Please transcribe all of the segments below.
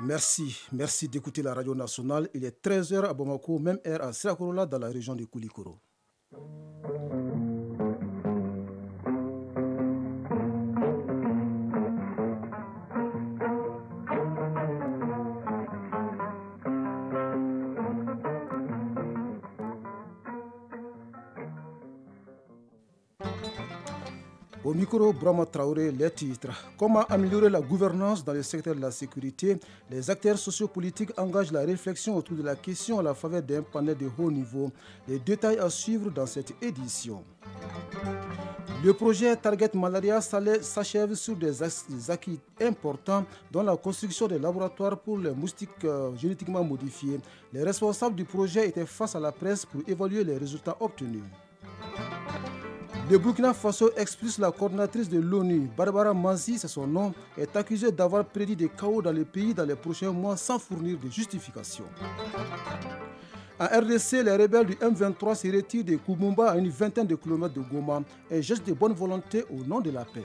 Merci d'écouter la radio nationale. Il est 13h à Bamako, même heure à Sirakorola dans la région de Koulikoro. Au micro, Brahma Traoré, les titres. Comment améliorer la gouvernance dans le secteur de la sécurité? Les acteurs sociopolitiques engagent la réflexion autour de la question à la faveur d'un panel de haut niveau. Les détails à suivre dans cette édition. Le projet Target Malaria s'achève sur des acquis importants dont la construction des laboratoires pour les moustiques génétiquement modifiés. Les responsables du projet étaient face à la presse pour évaluer les résultats obtenus. Le Burkina Faso expulse la coordinatrice de l'ONU, Barbara Manzi, c'est son nom, est accusée d'avoir prédit des chaos dans le pays dans les prochains mois sans fournir de justification. En RDC, les rebelles du M23 se retirent de Koumumba à une vingtaine de kilomètres de Goma, un geste de bonne volonté au nom de la paix.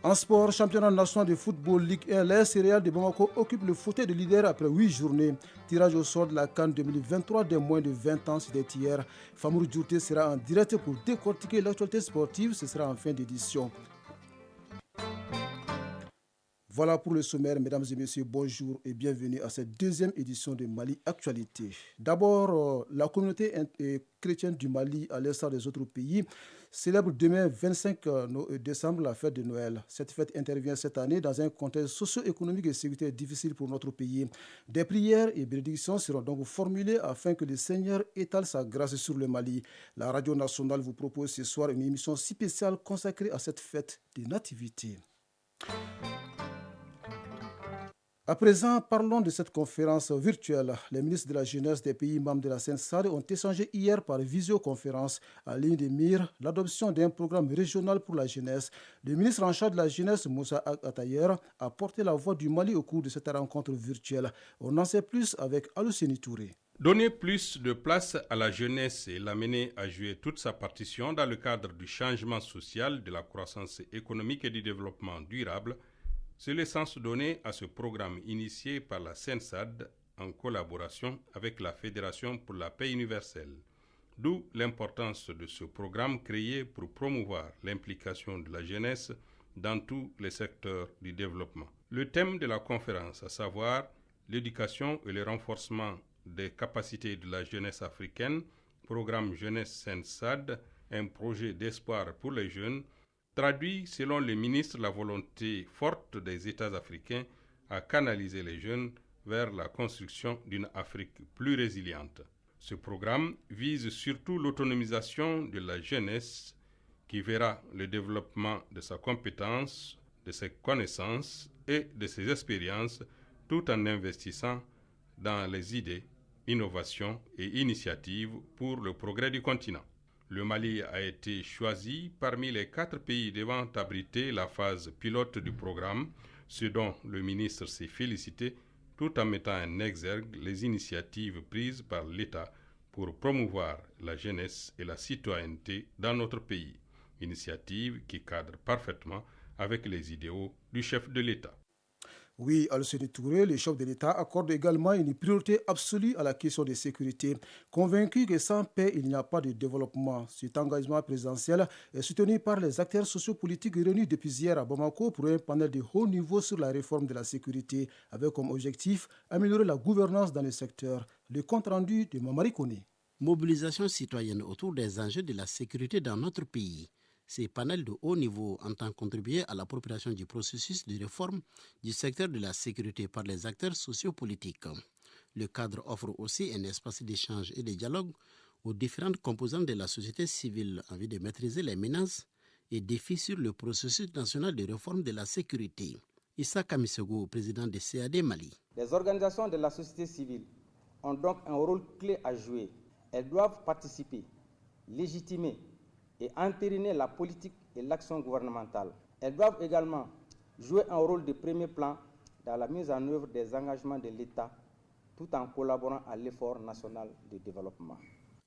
En sport, championnat national de football Ligue 1, les céréales de Bamako occupent le fauteuil de leader après 8 journées. Tirage au sort de la CAN 2023 des moins de 20 ans, c'était hier. Famour Djourté sera en direct pour décortiquer l'actualité sportive, ce sera en fin d'édition. Voilà pour le sommaire, mesdames et messieurs, bonjour et bienvenue à cette deuxième édition de Mali Actualité. D'abord, la communauté chrétienne du Mali, à l'instar des autres pays, célèbre demain 25 décembre la fête de Noël. Cette fête intervient cette année dans un contexte socio-économique et sécuritaire difficile pour notre pays. Des prières et bénédictions seront donc formulées afin que le Seigneur étale sa grâce sur le Mali. La radio nationale vous propose ce soir une émission spéciale consacrée à cette fête de nativité. À présent, parlons de cette conférence virtuelle. Les ministres de la jeunesse des pays membres de la CENSAD ont échangé hier par visioconférence en ligne de mire l'adoption d'un programme régional pour la jeunesse. Le ministre en charge de la jeunesse, Moussa Atayer, a porté la voix du Mali au cours de cette rencontre virtuelle. On en sait plus avec Alousseni Touré. Donner plus de place à la jeunesse et l'amener à jouer toute sa partition dans le cadre du changement social, de la croissance économique et du développement durable, c'est le sens donné à ce programme initié par la CENSAD en collaboration avec la Fédération pour la paix universelle. D'où l'importance de ce programme créé pour promouvoir l'implication de la jeunesse dans tous les secteurs du développement. Le thème de la conférence, à savoir l'éducation et le renforcement des capacités de la jeunesse africaine, programme Jeunesse CENSAD, un projet d'espoir pour les jeunes, traduit selon le ministre la volonté forte des États africains à canaliser les jeunes vers la construction d'une Afrique plus résiliente. Ce programme vise surtout l'autonomisation de la jeunesse qui verra le développement de sa compétence, de ses connaissances et de ses expériences tout en investissant dans les idées, innovations et initiatives pour le progrès du continent. Le Mali a été choisi parmi les 4 pays devant abriter la phase pilote du programme, ce dont le ministre s'est félicité tout en mettant en exergue les initiatives prises par l'État pour promouvoir la jeunesse et la citoyenneté dans notre pays. Initiative qui cadre parfaitement avec les idéaux du chef de l'État. Oui, Alousseni Touré, le chef de l'État, accorde également une priorité absolue à la question de sécurité. Convaincu que sans paix, il n'y a pas de développement. Cet engagement présidentiel est soutenu par les acteurs sociopolitiques réunis depuis hier à Bamako pour un panel de haut niveau sur la réforme de la sécurité, avec comme objectif améliorer la gouvernance dans le secteur. Le compte rendu de Mamari Kone. Mobilisation citoyenne autour des enjeux de la sécurité dans notre pays. Ces panels de haut niveau entendent contribuer à l'appropriation du processus de réforme du secteur de la sécurité par les acteurs sociopolitiques. Le cadre offre aussi un espace d'échange et de dialogue aux différentes composantes de la société civile en vue de maîtriser les menaces et défis sur le processus national de réforme de la sécurité. Issa Kamisego, président de CAD Mali. Les organisations de la société civile ont donc un rôle clé à jouer. Elles doivent participer, légitimer et entériner la politique et l'action gouvernementale. Elles doivent également jouer un rôle de premier plan dans la mise en œuvre des engagements de l'État tout en collaborant à l'effort national de développement.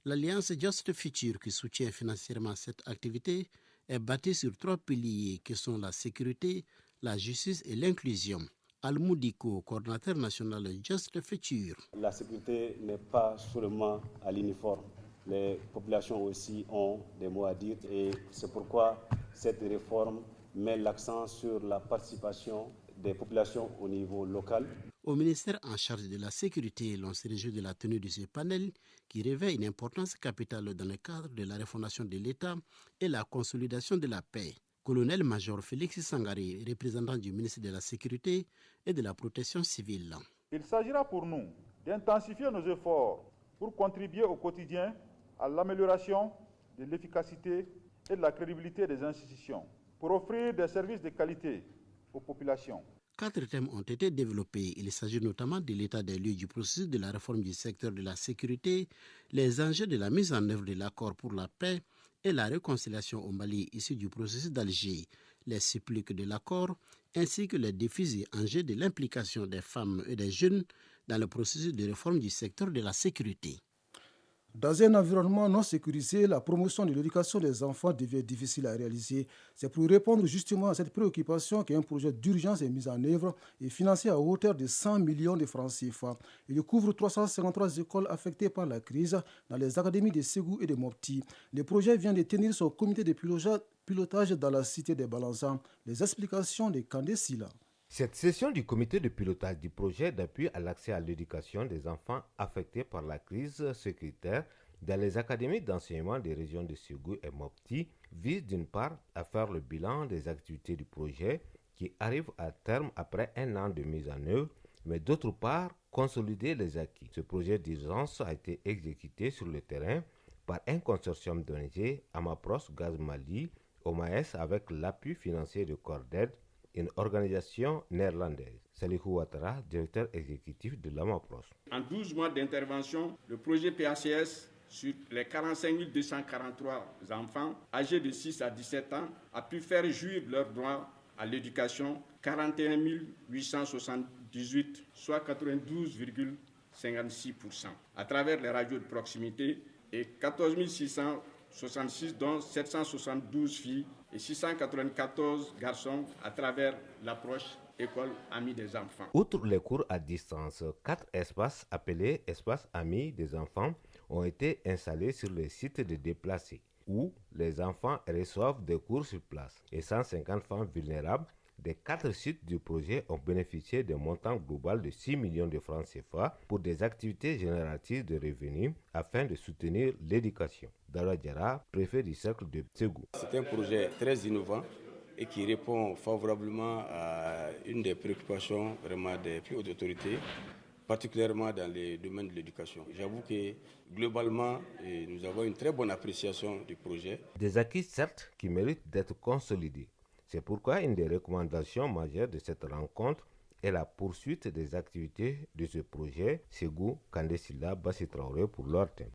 L'Alliance Just Future qui soutient financièrement cette activité est bâtie sur 3 piliers qui sont la sécurité, la justice et l'inclusion. Almoudiko, coordinateur national Just Future. La sécurité n'est pas seulement à l'uniforme. Les populations aussi ont des mots à dire et c'est pourquoi cette réforme met l'accent sur la participation des populations au niveau local. Au ministère en charge de la sécurité, l'on se réjouit de la tenue de ce panel qui revêt une importance capitale dans le cadre de la refondation de l'État et la consolidation de la paix. Colonel-major Félix Sangari, représentant du ministère de la Sécurité et de la Protection civile. Il s'agira pour nous d'intensifier nos efforts pour contribuer au quotidien à l'amélioration de l'efficacité et de la crédibilité des institutions, pour offrir des services de qualité aux populations. 4 thèmes ont été développés. Il s'agit notamment de l'état des lieux du processus de la réforme du secteur de la sécurité, les enjeux de la mise en œuvre de l'accord pour la paix et la réconciliation au Mali issu du processus d'Alger, les suppliques de l'accord, ainsi que les défis et enjeux de l'implication des femmes et des jeunes dans le processus de réforme du secteur de la sécurité. Dans un environnement non sécurisé, la promotion de l'éducation des enfants devient difficile à réaliser. C'est pour répondre justement à cette préoccupation qu'un projet d'urgence est mis en œuvre et financé à hauteur de 100 millions de francs CFA. Il couvre 353 écoles affectées par la crise dans les académies de Ségou et de Mopti. Le projet vient de tenir son comité de pilotage dans la cité des Balanzans. Les explications de Kandé Silla. Cette session du comité de pilotage du projet d'appui à l'accès à l'éducation des enfants affectés par la crise sécuritaire dans les académies d'enseignement des régions de Ségou et Mopti vise d'une part à faire le bilan des activités du projet qui arrive à terme après 1 an de mise en œuvre, mais d'autre part consolider les acquis. Ce projet d'urgence a été exécuté sur le terrain par un consortium d'ONG, Amapros Gaz Mali, OMAS avec l'appui financier de Corded, une organisation néerlandaise. Salihou Ouattara, directeur exécutif de l'AMAPROS. En 12 mois d'intervention, le projet PACS sur les 45 243 enfants âgés de 6 à 17 ans a pu faire jouir leurs droits à l'éducation 41 878, soit 92,56%, à travers les radios de proximité et 14 666, dont 772 filles et 694 garçons à travers l'approche école amie des enfants. Outre les cours à distance, 4 espaces appelés espaces amis des enfants ont été installés sur les sites de déplacés où les enfants reçoivent des cours sur place et 150 femmes vulnérables des 4 sites du projet ont bénéficié d'un montant global de 6 millions de francs CFA pour des activités génératrices de revenus afin de soutenir l'éducation. Dara Diarra, préfet du cercle de Ségou. C'est un projet très innovant et qui répond favorablement à une des préoccupations vraiment des plus hautes autorités, particulièrement dans les domaines de l'éducation. J'avoue que globalement, nous avons une très bonne appréciation du projet. Des acquis certes qui méritent d'être consolidés. C'est pourquoi une des recommandations majeures de cette rencontre est la poursuite des activités de ce projet Ségou, Kandé Silla, Bassi Traoré pour leur thème.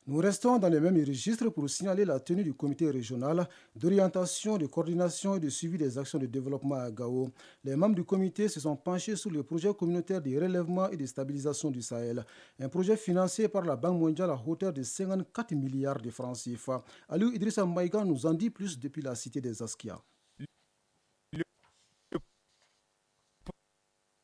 Nous restons dans les mêmes registres pour signaler la tenue du comité régional d'orientation, de coordination et de suivi des actions de développement à Gao. Les membres du comité se sont penchés sur le projet communautaire de relèvement et de stabilisation du Sahel, un projet financé par la Banque mondiale à hauteur de 54 milliards de francs CFA. Aliou Idrissa Maïga nous en dit plus depuis la cité des Askia.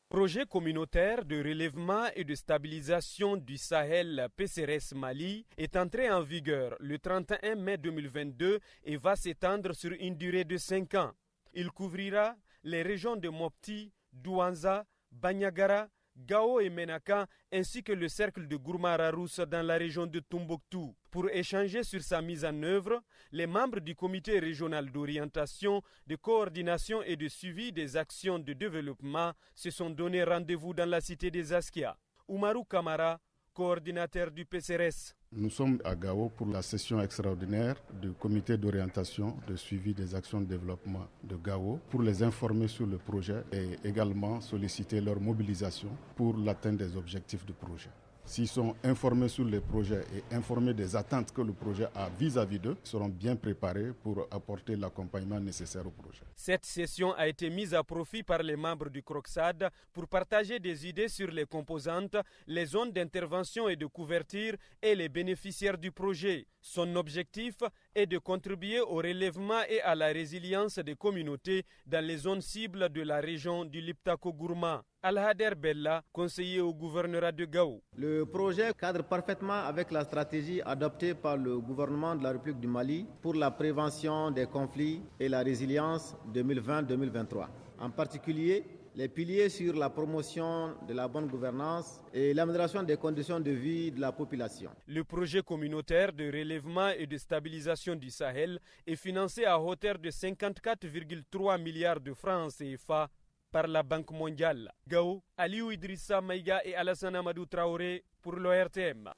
Projet communautaire de relèvement et de stabilisation du Sahel PCRS Mali est entré en vigueur le 31 mai 2022 et va s'étendre sur une durée de 5 ans. Il couvrira les régions de Mopti, Douanza, Banyagara, Gao et Menaka ainsi que le cercle de Gourmararousse dans la région de Tombouctou. Pour échanger sur sa mise en œuvre, les membres du comité régional d'orientation, de coordination et de suivi des actions de développement se sont donné rendez-vous dans la cité des Askia. Oumarou Kamara, coordinateur du PCRS. Nous sommes à Gao pour la session extraordinaire du comité d'orientation de suivi des actions de développement de Gao pour les informer sur le projet et également solliciter leur mobilisation pour l'atteinte des objectifs du projet. S'ils sont informés sur les projets et informés des attentes que le projet a vis-à-vis d'eux, ils seront bien préparés pour apporter l'accompagnement nécessaire au projet. Cette session a été mise à profit par les membres du CROCSAD pour partager des idées sur les composantes, les zones d'intervention et de couverture et les bénéficiaires du projet. Son objectif est de contribuer au relèvement et à la résilience des communautés dans les zones cibles de la région du Liptako-Gourma. Al-Hader Bella, conseiller au gouvernorat de Gao. Le projet cadre parfaitement avec la stratégie adoptée par le gouvernement de la République du Mali pour la prévention des conflits et la résilience 2020-2023. En particulier, les piliers sur la promotion de la bonne gouvernance et l'amélioration des conditions de vie de la population. Le projet communautaire de relèvement et de stabilisation du Sahel est financé à hauteur de 54,3 milliards de francs CFA par la Banque mondiale. Gao, Aliou Idrissa Maïga et Alassane Amadou Traoré pour l'ORTM.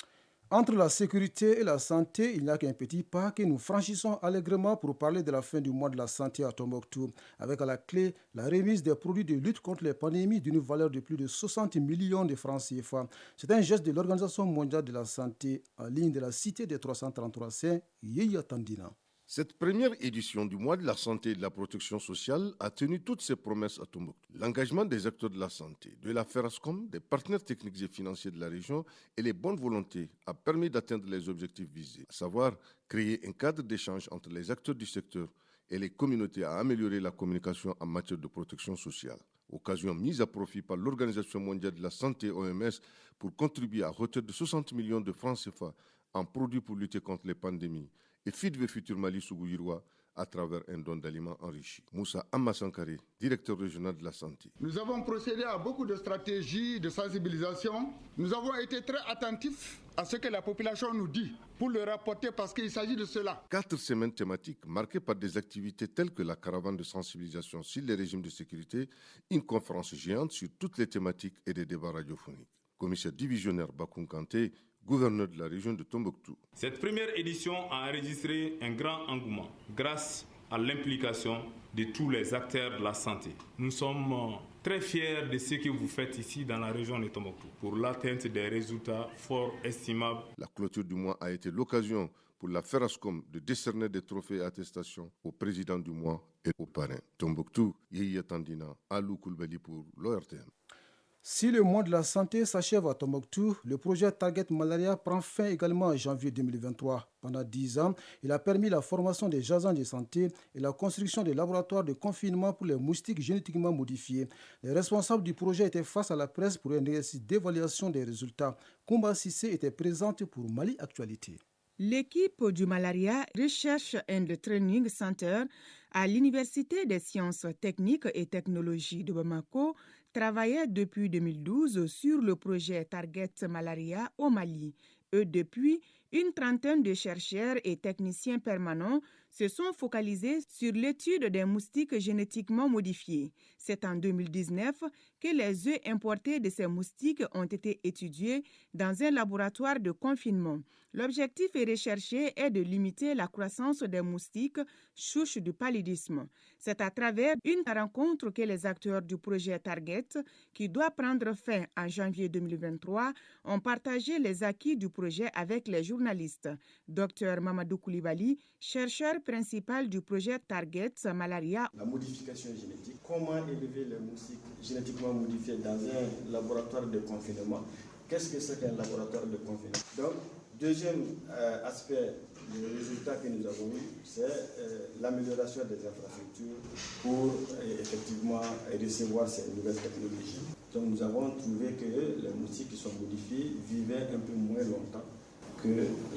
Entre la sécurité et la santé, il n'y a qu'un petit pas que nous franchissons allègrement pour parler de la fin du mois de la santé à Tombouctou, avec à la clé la remise des produits de lutte contre les pandémies d'une valeur de plus de 60 millions de francs CFA. C'est un geste de l'Organisation mondiale de la santé en ligne de la Cité des 333 saints, Yéya Tandina. Cette première édition du mois de la santé et de la protection sociale a tenu toutes ses promesses à Tombouctou. L'engagement des acteurs de la santé, de la FERASCOM, des partenaires techniques et financiers de la région et les bonnes volontés a permis d'atteindre les objectifs visés, à savoir créer un cadre d'échange entre les acteurs du secteur et les communautés à améliorer la communication en matière de protection sociale. Occasion mise à profit par l'Organisation mondiale de la santé OMS pour contribuer à hauteur de 60 millions de francs CFA en produits pour lutter contre les pandémies et FIDV Futur Mali Sougou-Yirwa à travers un don d'aliments enrichis. Moussa Ammassankare, directeur régional de la santé. Nous avons procédé à beaucoup de stratégies de sensibilisation. Nous avons été très attentifs à ce que la population nous dit pour le rapporter parce qu'il s'agit de cela. 4 semaines thématiques marquées par des activités telles que la caravane de sensibilisation sur les régimes de sécurité, une conférence géante sur toutes les thématiques et des débats radiophoniques. Commissaire divisionnaire Bakoun Kanté, gouverneur de la région de Tombouctou. Cette première édition a enregistré un grand engouement grâce à l'implication de tous les acteurs de la santé. Nous sommes très fiers de ce que vous faites ici dans la région de Tombouctou pour l'atteinte des résultats fort estimables. La clôture du mois a été l'occasion pour la FERASCOM de décerner des trophées et attestations au président du mois et au parrain. Tombouctou, Yéya Tandina, Alou Koulibaly pour l'ORTM. Si le mois de la santé s'achève à Tombouctou, le projet Target Malaria prend fin également en janvier 2023. Pendant 10 ans, il a permis la formation des agents de santé et la construction des laboratoires de confinement pour les moustiques génétiquement modifiés. Les responsables du projet étaient face à la presse pour un exercice d'évaluation des résultats. Koumba Sissé était présente pour Mali Actualité. L'équipe du Malaria Research and Training Center à l'Université des sciences techniques et technologies de Bamako travaillait depuis 2012 sur le projet Target Malaria au Mali. Depuis, une trentaine de chercheurs et techniciens permanents se sont focalisés sur l'étude des moustiques génétiquement modifiés. C'est en 2019 que les œufs importés de ces moustiques ont été étudiés dans un laboratoire de confinement. L'objectif recherché est de limiter la croissance des moustiques souches du paludisme. C'est à travers une rencontre que les acteurs du projet Target, qui doit prendre fin en janvier 2023, ont partagé les acquis du projet avec les journalistes. Dr Mamadou Koulibaly, chercheur principal du projet Target Malaria. La modification génétique, comment élever les moustiques génétiquement modifiés dans un laboratoire de confinement. Qu'est-ce que c'est qu'un laboratoire de confinement? Donc, deuxième aspect du résultat que nous avons eu, c'est l'amélioration des infrastructures pour effectivement recevoir ces nouvelles technologies. Donc nous avons trouvé que les moustiques qui sont modifiés vivaient un peu moins longtemps que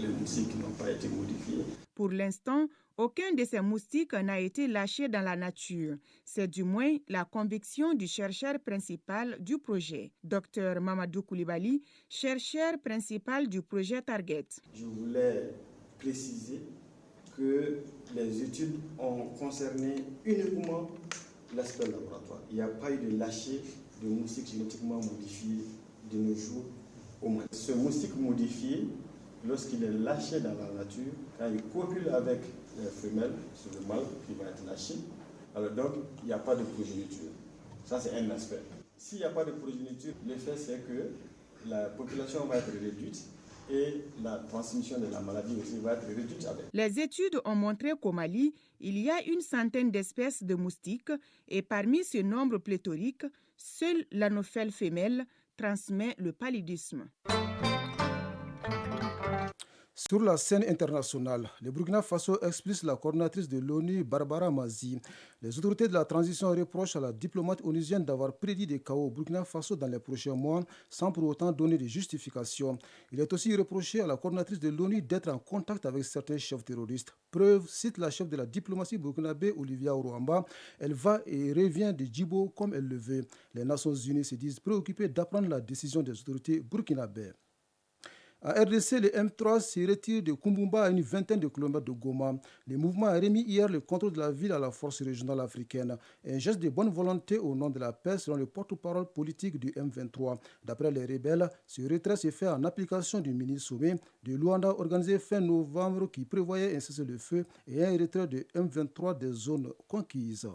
les moustiques qui n'ont pas été modifiés. Pour l'instant, aucun de ces moustiques n'a été lâché dans la nature. C'est du moins la conviction du chercheur principal du projet, Dr Mamadou Koulibaly, chercheur principal du projet Target. Je voulais préciser que les études ont concerné uniquement l'aspect laboratoire. Il n'y a pas eu de lâcher de moustiques génétiquement modifiés de nos jours au Mali. Ce moustique modifié, lorsqu'il est lâché dans la nature, quand il copule avec les femelles, c'est le mâle qui va être lâché. Alors donc, il n'y a pas de progéniture. Ça, c'est un aspect. S'il n'y a pas de progéniture, l'effet, c'est que la population va être réduite et la transmission de la maladie aussi va être réduite avec. Les études ont montré qu'au Mali, il y a une centaine d'espèces de moustiques et parmi ce nombre pléthorique, seule l'anophèle femelle transmet le paludisme. Sur la scène internationale, le Burkina Faso expulse la coordinatrice de l'ONU, Barbara Mazi. Les autorités de la transition reprochent à la diplomate onusienne d'avoir prédit des chaos au Burkina Faso dans les prochains mois sans pour autant donner de justification. Il est aussi reproché à la coordinatrice de l'ONU d'être en contact avec certains chefs terroristes. Preuve, cite la chef de la diplomatie burkinabé, Olivia Orouamba, elle va et revient de Djibo comme elle le veut. Les Nations Unies se disent préoccupées d'apprendre la décision des autorités burkinabées. À RDC, le M3 se retire de Kumbumba à une vingtaine de kilomètres de Goma. Le mouvement a remis hier le contrôle de la ville à la force régionale africaine. Un geste de bonne volonté au nom de la paix selon le porte-parole politique du M23. D'après les rebelles, ce retrait s'est fait en application du mini-sommet de Luanda organisé fin novembre qui prévoyait un cessez-le-feu et un retrait de M23 des zones conquises.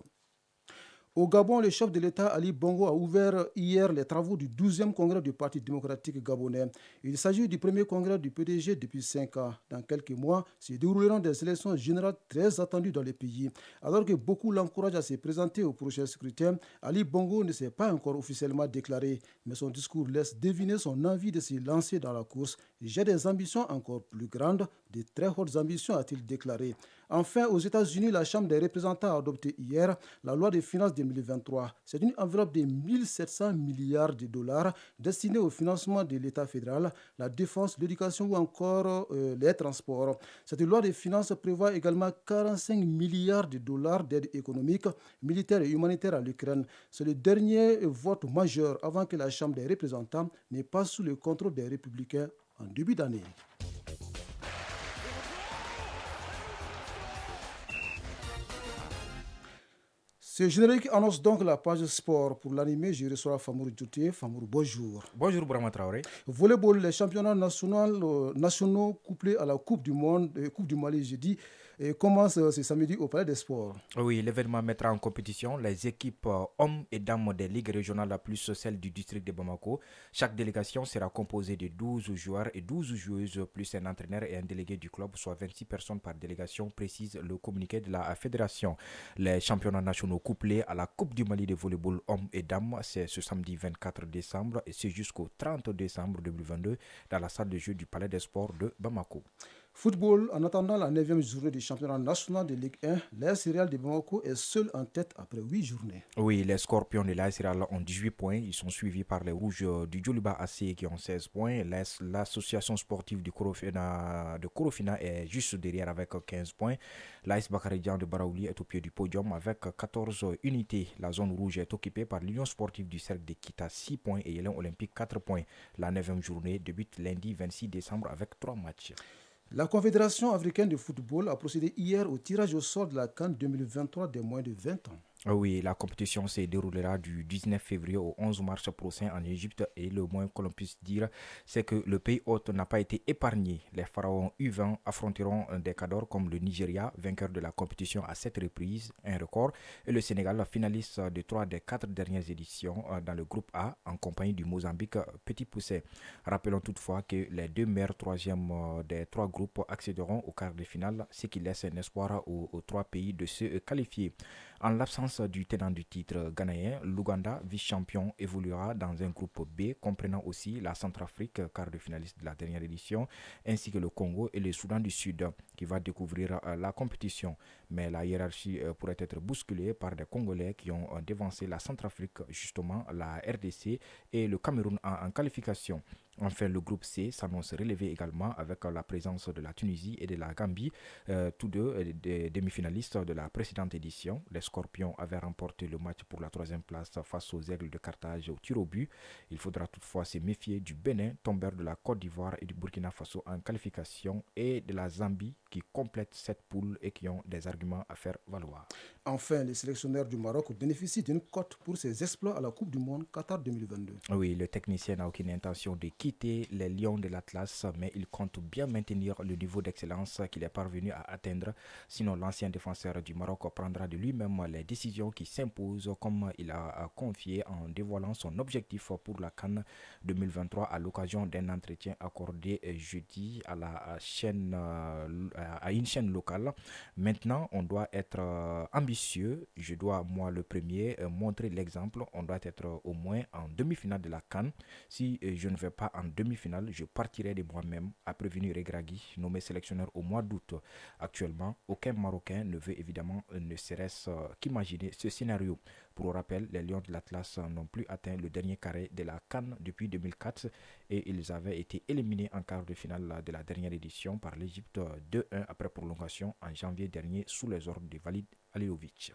Au Gabon, le chef de l'État Ali Bongo a ouvert hier les travaux du 12e congrès du Parti démocratique gabonais. Il s'agit du premier congrès du PDG depuis 5 ans. Dans quelques mois, se dérouleront des élections générales très attendues dans le pays. Alors que beaucoup l'encouragent à se présenter au prochain scrutin, Ali Bongo ne s'est pas encore officiellement déclaré, mais son discours laisse deviner son envie de se lancer dans la course. J'ai des ambitions encore plus grandes, de très hautes ambitions, a-t-il déclaré. Enfin, aux États-Unis, la Chambre des représentants a adopté hier la loi des finances 2023. C'est une enveloppe de 1700 milliards de dollars destinée au financement de l'État fédéral, la défense, l'éducation ou encore les transports. Cette loi des finances prévoit également 45 milliards de dollars d'aide économique, militaire et humanitaire à l'Ukraine. C'est le dernier vote majeur avant que la Chambre des représentants n'ait pas sous le contrôle des républicains en début d'année. Ce générique annonce donc la page sport. Pour l'animer, je reçois Famour Djouté. Famour, bonjour. Bonjour, Brahma Traoré. Volleyball, les championnats nationaux couplés à la Coupe du Monde, Coupe du Mali, j'ai dit, commence ce samedi au Palais des Sports. Oui, l'événement mettra en compétition les équipes hommes et dames des ligues régionales plus celles du district de Bamako. Chaque délégation sera composée de 12 joueurs et 12 joueuses plus un entraîneur et un délégué du club, soit 26 personnes par délégation, précise le communiqué de la fédération. Les championnats nationaux couplés à la Coupe du Mali de volleyball hommes et dames, c'est ce samedi 24 décembre et c'est jusqu'au 30 décembre 2022 dans la salle de jeu du Palais des Sports de Bamako. Football, en attendant la 9e journée du championnat national de Ligue 1, l'AS Real de Bamako est seul en tête après 8 journées. Oui, les Scorpions de l'AS Real ont 18 points. Ils sont suivis par les Rouges du Djoliba AC qui ont 16 points. L'association sportive de Korofina est juste derrière avec 15 points. L'AS Bakaridjan de Baraouli est au pied du podium avec 14 unités. La zone rouge est occupée par l'Union sportive du Cercle de Kita 6 points et Élan Olympique 4 points. La 9e journée débute lundi 26 décembre avec 3 matchs. La Confédération africaine de football a procédé hier au tirage au sort de la CAN 2023 des moins de 20 ans. Oui, la compétition se déroulera du 19 février au 11 mars prochain en Égypte et le moins que l'on puisse dire, c'est que le pays hôte n'a pas été épargné. Les pharaons U20 affronteront des cadors comme le Nigeria, vainqueur de la compétition à 7 reprises, un record, et le Sénégal, finaliste de 3 des 4 dernières éditions dans le groupe A, en compagnie du Mozambique Petit Poucet. Rappelons toutefois que les 2 meilleurs troisièmes des 3 groupes accéderont au quart de finale, ce qui laisse un espoir aux 3 pays de se qualifier. En l'absence du tenant du titre ghanéen, l'Ouganda, vice-champion, évoluera dans un groupe B comprenant aussi la Centrafrique, quart de finaliste de la dernière édition, ainsi que le Congo et le Soudan du Sud, qui va découvrir la compétition. Mais la hiérarchie pourrait être bousculée par des Congolais qui ont dévancé la Centrafrique, justement la RDC et le Cameroun en qualification. Enfin, le groupe C s'annonce relevé également avec la présence de la Tunisie et de la Gambie, tous deux des demi-finalistes de la précédente édition. Les Scorpions avaient remporté le match pour la 3e place face aux Aigles de Carthage au tir au but. Il faudra toutefois se méfier du Bénin, tombeur de la Côte d'Ivoire et du Burkina Faso en qualification, et de la Zambie qui complète cette poule et qui ont des arguments à faire valoir. Enfin, les sélectionneurs du Maroc bénéficient d'une cote pour ses exploits à la Coupe du Monde Qatar 2022. Oui, le technicien n'a aucune intention de quitter les Lions de l'Atlas, mais il compte bien maintenir le niveau d'excellence qu'il est parvenu à atteindre. Sinon, l'ancien défenseur du Maroc prendra de lui-même les décisions qui s'imposent, comme il a confié en dévoilant son objectif pour la CAN 2023 à l'occasion d'un entretien accordé jeudi à une chaîne locale. Maintenant, on doit être ambitieux. Je dois, moi le premier, montrer l'exemple. On doit être au moins en demi-finale de la CAN. Si je ne vais pas en demi-finale, je partirai de moi-même, a prévenu Regragui, nommé sélectionneur au mois d'août. Actuellement, aucun Marocain ne veut évidemment ne serait-ce qu'imaginer ce scénario. Pour rappel, les Lions de l'Atlas n'ont plus atteint le dernier carré de la CAN depuis 2004 et ils avaient été éliminés en quart de finale de la dernière édition par l'Égypte 2-1 après prolongation en janvier dernier sous les ordres de Walid Alilovic.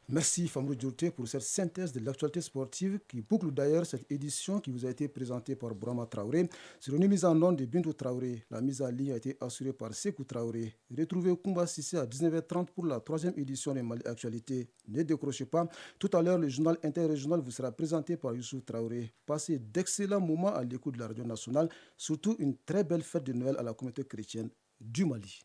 Merci Famrou Djorté pour cette synthèse de l'actualité sportive qui boucle d'ailleurs cette édition qui vous a été présentée par Brahma Traoré. Sur une mise en onde de Bintou Traoré, la mise en ligne a été assurée par Sekou Traoré. Retrouvez Koumba Sissé à 19h30 pour la 3e édition de Mali Actualité. Ne décrochez pas. Tout à l'heure, le journal interrégional vous sera présenté par Youssouf Traoré. Passez d'excellents moments à l'écoute de la radio nationale, surtout une très belle fête de Noël à la communauté chrétienne du Mali.